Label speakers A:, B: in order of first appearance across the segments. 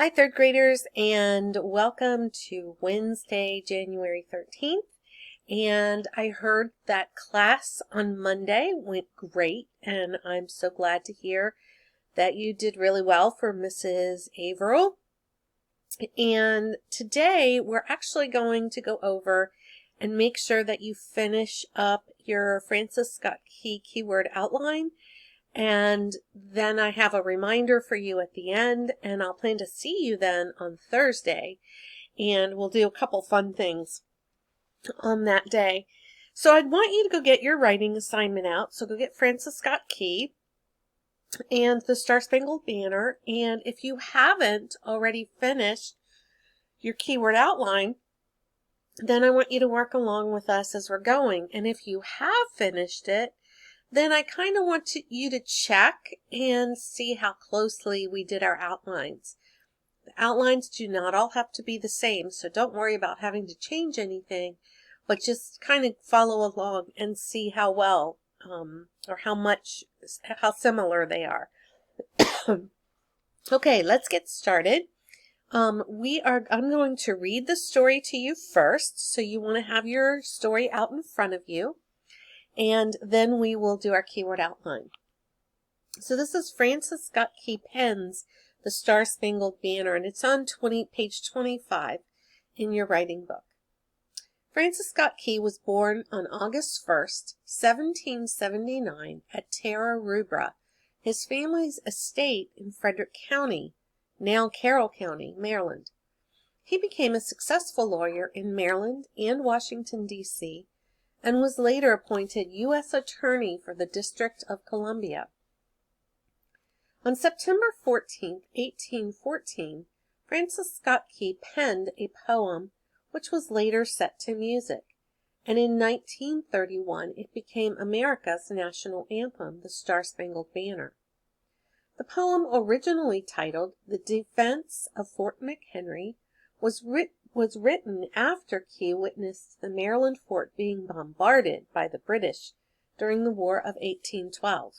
A: Hi, third graders, and welcome to Wednesday, January 13th. And I heard that class on Monday went great, and I'm so glad to hear that you did really well for Mrs. Averill. And today we're actually going to go over and make sure that you finish up your Francis Scott Key keyword outline. And then I have a reminder for you at the end, and I'll plan to see you then on Thursday, and we'll do a couple fun things on that day. So I'd want you to go get your writing assignment out. So go get Francis Scott Key and the Star Spangled Banner. And if you haven't already finished your keyword outline, then I want you to work along with us as we're going. And if you have finished it, then I kind of want you to check and see how closely we did our outlines. The outlines do not all have to be the same, so don't worry about having to change anything, but just kind of follow along and see how well or how similar they are. Okay, let's get started. I'm going to read the story to you first, so you want to have your story out in front of you. And then we will do our keyword outline. So this is Francis Scott Key Penn's The Star Spangled Banner, and it's on page 25 in your writing book. Francis Scott Key was born on August 1st, 1779 at Terra Rubra, his family's estate in Frederick County, now Carroll County, Maryland. He became a successful lawyer in Maryland and Washington, D.C., and was later appointed U.S. Attorney for the District of Columbia. On September 14, 1814, Francis Scott Key penned a poem which was later set to music, and in 1931 it became America's national anthem, the Star Spangled Banner. The poem, originally titled The Defense of Fort McHenry, was written after Key witnessed the Maryland fort being bombarded by the British during the War of 1812.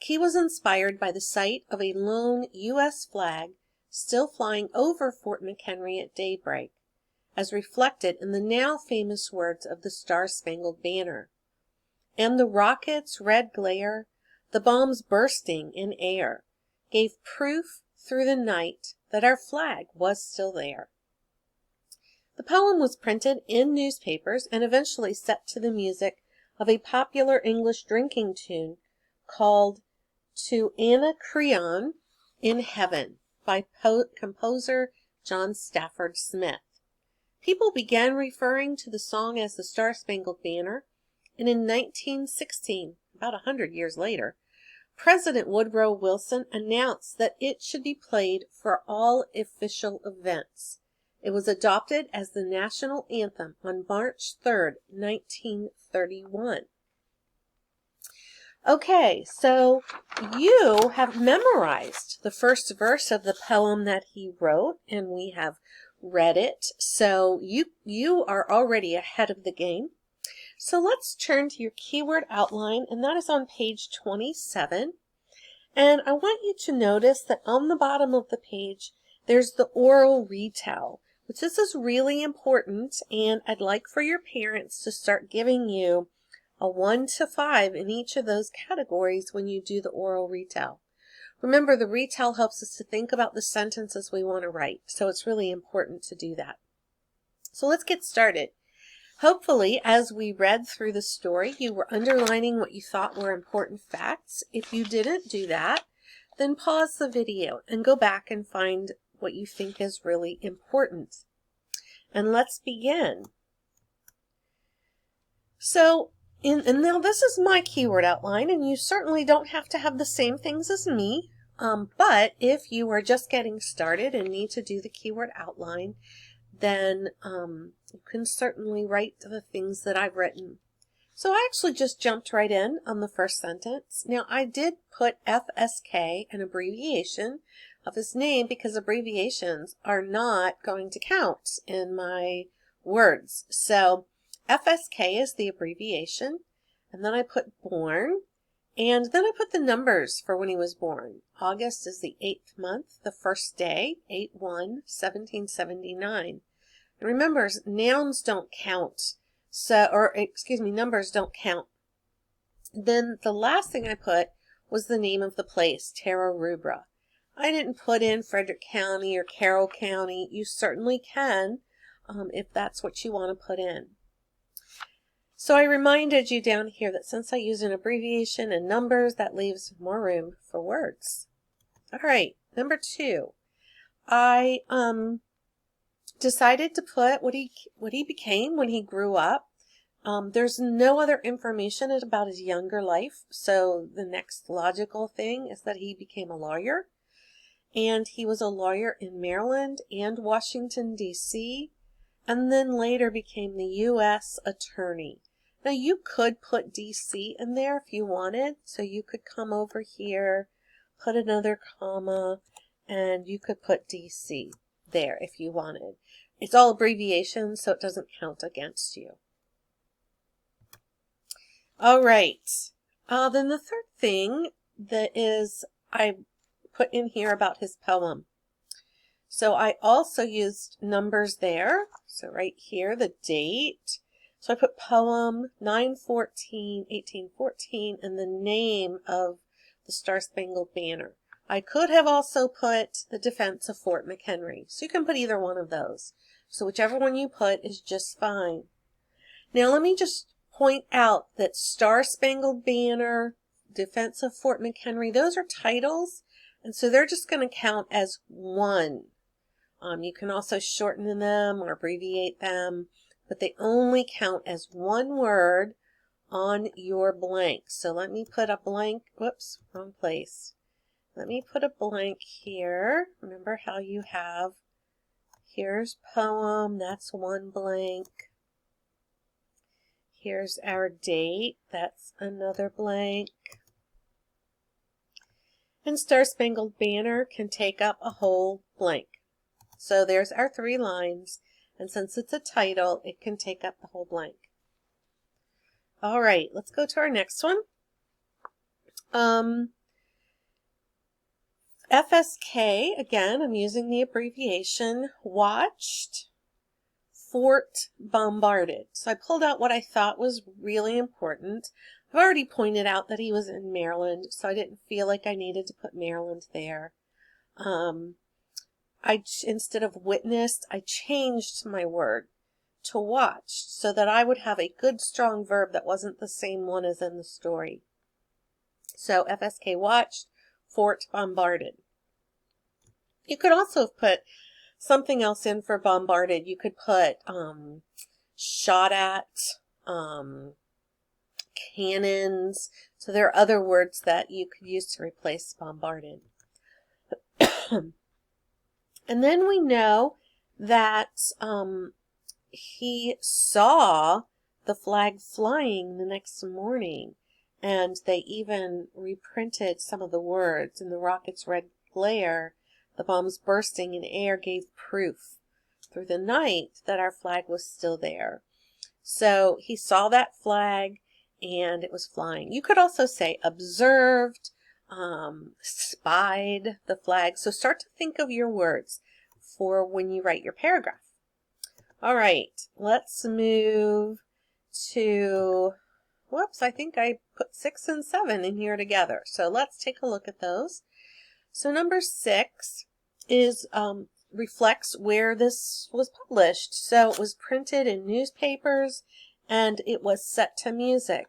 A: Key was inspired by the sight of a lone U.S. flag still flying over Fort McHenry at daybreak, as reflected in the now famous words of the Star Spangled Banner. And the rockets' red glare, the bombs bursting in air, gave proof through the night that our flag was still there. The poem was printed in newspapers and eventually set to the music of a popular English drinking tune called To Anacreon in Heaven by composer John Stafford Smith. People began referring to the song as the Star Spangled Banner, and in 1916, about 100 years later, President Woodrow Wilson announced that it should be played for all official events. It was adopted as the national anthem on March 3rd, 1931. Okay, so you have memorized the first verse of the poem that he wrote, and we have read it. So you are already ahead of the game. So let's turn to your keyword outline, and that is on page 27. And I want you to notice that on the bottom of the page, there's the oral retell, which this is really important, and I'd like for your parents to start giving you a 1 to 5 in each of those categories when you do the oral retell. Remember, the retell helps us to think about the sentences we want to write, so it's really important to do that. So let's get started. Hopefully, as we read through the story, you were underlining what you thought were important facts. If you didn't do that, then pause the video and go back and find what you think is really important. And let's begin. So, and now this is my keyword outline, and you certainly don't have to have the same things as me, but if you are just getting started and need to do the keyword outline, then you can certainly write the things that I've written. So I actually just jumped right in on the first sentence. Now I did put FSK, an abbreviation of his name, because abbreviations are not going to count in my words. So FSK is the abbreviation, and then I put born, And then I put the numbers for when he was born. August is the 8th month, the first day, 8/1/1779. And remember, nouns don't count. Numbers don't count. Then the last thing I put was the name of the place, Terra Rubra. I didn't put in Frederick County or Carroll County. You certainly can if that's what you want to put in. So I reminded you down here that since I use an abbreviation and numbers, that leaves more room for words. All right, number 2. I decided to put what he became when he grew up. There's no other information about his younger life, so the next logical thing is that he became a lawyer. And he was a lawyer in Maryland and Washington, D.C., and then later became the U.S. Attorney. Now, you could put D.C. in there if you wanted, so you could come over here, put another comma, and you could put D.C. there if you wanted. It's all abbreviations, so it doesn't count against you. All right. Then the third thing that is I put in here about his poem. So I also used numbers there. So right here, the date. So I put poem 9/14/1814 and the name of the Star-Spangled Banner. I could have also put the defense of Fort McHenry. So you can put either one of those. So whichever one you put is just fine. Now let me just point out that Star-Spangled Banner, defense of Fort McHenry, those are titles. And so they're just going to count as one. You can also shorten them or abbreviate them, but they only count as one word on your blank. So let me put a blank, whoops, wrong place. Let me put a blank here. Remember how you have, here's poem, that's one blank. Here's our date, that's another blank. And Star-Spangled Banner can take up a whole blank. So there's our 3 lines, and since it's a title, it can take up the whole blank. All right, let's go to our next one. FSK, again, I'm using the abbreviation, watched, fort bombarded. So I pulled out what I thought was really important. I've already pointed out that he was in Maryland, so I didn't feel like I needed to put Maryland there. Instead of witnessed, I changed my word to watched so that I would have a good strong verb that wasn't the same one as in the story. So FSK watched, fort bombarded. You could also have put something else in for bombarded. You could put shot at, cannons. So there are other words that you could use to replace bombarded. And then we know that he saw the flag flying the next morning, and they even reprinted some of the words. In the rocket's red glare, the bombs bursting in air gave proof through the night that our flag was still there. So he saw that flag and it was flying. You could also say observed, spied the flag. So start to think of your words for when you write your paragraph. All right, let's move to, whoops, I think I put 6 and 7 in here together. So let's take a look at those. So number 6 is reflects where this was published. So it was printed in newspapers and it was set to music.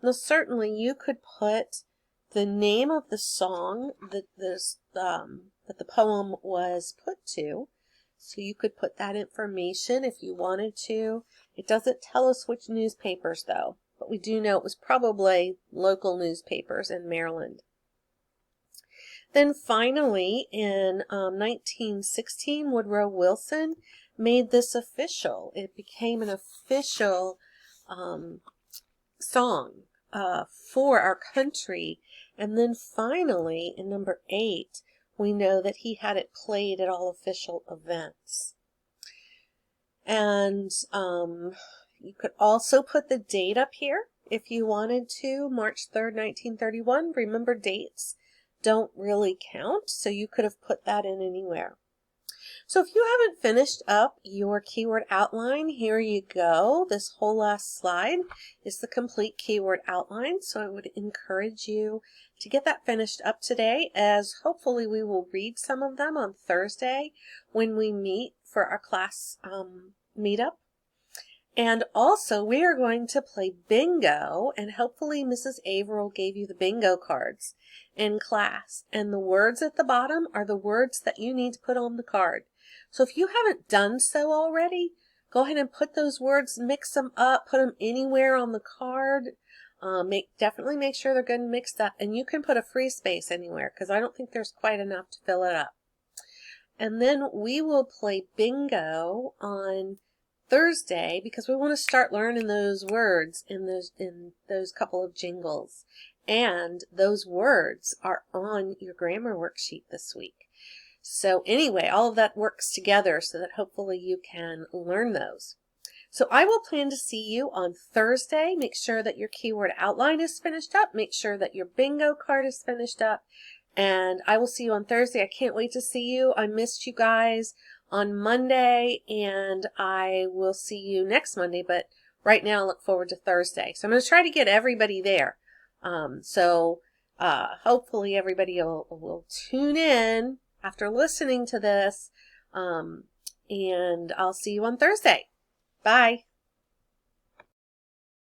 A: Now certainly you could put the name of the song that the poem was put to. So you could put that information if you wanted to. It doesn't tell us which newspapers though, but we do know it was probably local newspapers in Maryland. Then finally, in 1916, Woodrow Wilson made this official. It became an official song for our country. And then finally, in number 8, we know that he had it played at all official events. And you could also put the date up here if you wanted to. March 3rd, 1931. Remember, dates don't really count, so you could have put that in anywhere. So if you haven't finished up your keyword outline, here you go. This whole last slide is the complete keyword outline. So I would encourage you to get that finished up today, as hopefully we will read some of them on Thursday when we meet for our class meetup. And also we are going to play bingo, and hopefully Mrs. Averill gave you the bingo cards in class. And the words at the bottom are the words that you need to put on the card. So if you haven't done so already, go ahead and put those words, mix them up, put them anywhere on the card. Definitely make sure they're good and mixed up. And you can put a free space anywhere, because I don't think there's quite enough to fill it up. And then we will play bingo on Thursday, because we want to start learning those words in those couple of jingles. And those words are on your grammar worksheet this week. So anyway, all of that works together so that hopefully you can learn those. So I will plan to see you on Thursday. Make sure that your keyword outline is finished up. Make sure that your bingo card is finished up. And I will see you on Thursday. I can't wait to see you. I missed you guys on Monday, and I will see you next Monday. But right now I look forward to Thursday. So I'm going to try to get everybody there. Hopefully everybody will tune in after listening to this, and I'll see you on Thursday. Bye.